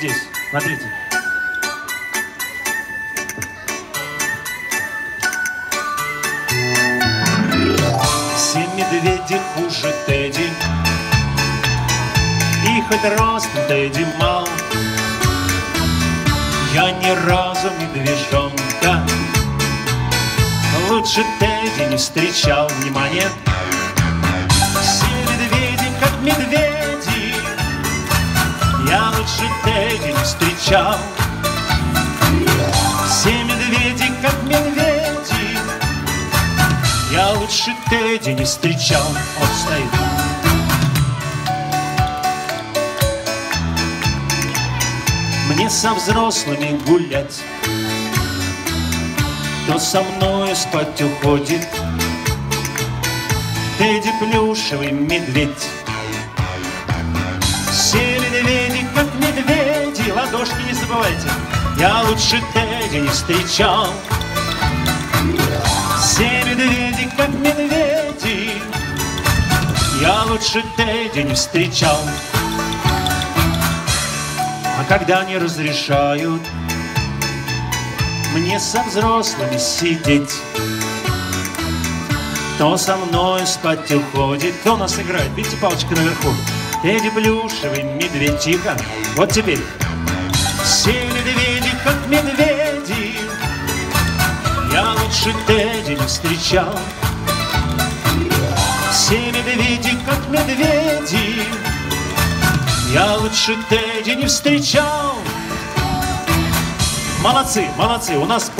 здесь. Смотрите. Все медведи хуже Тедди, и хоть ростом Тедди мал, я ни разу медвежонка лучше Тедди не встречал. Внимание! Все медведи как медведи, я лучше Тедди не встречал. Все медведи как медведи, я лучше Тедди не встречал. Он стоит. Мне со взрослыми гулять, кто со мною спать уходит. Тедди плюшевый медведь. Все медведи как медведи, ладошки не забывайте, я лучше Тедди не встречал. Все медведи как медведи, я лучше Тедди не встречал. А когда они разрешают мне со взрослыми сидеть, кто со мной спать уходит. Кто у нас играет? Видите, палочка наверху. Тедди плюшевый медведь. Тихо. Вот теперь. Все медведи как медведи, я лучше Тедди не встречал. Все медведи как медведи, я лучше Тедди не встречал. Молодцы, молодцы. У нас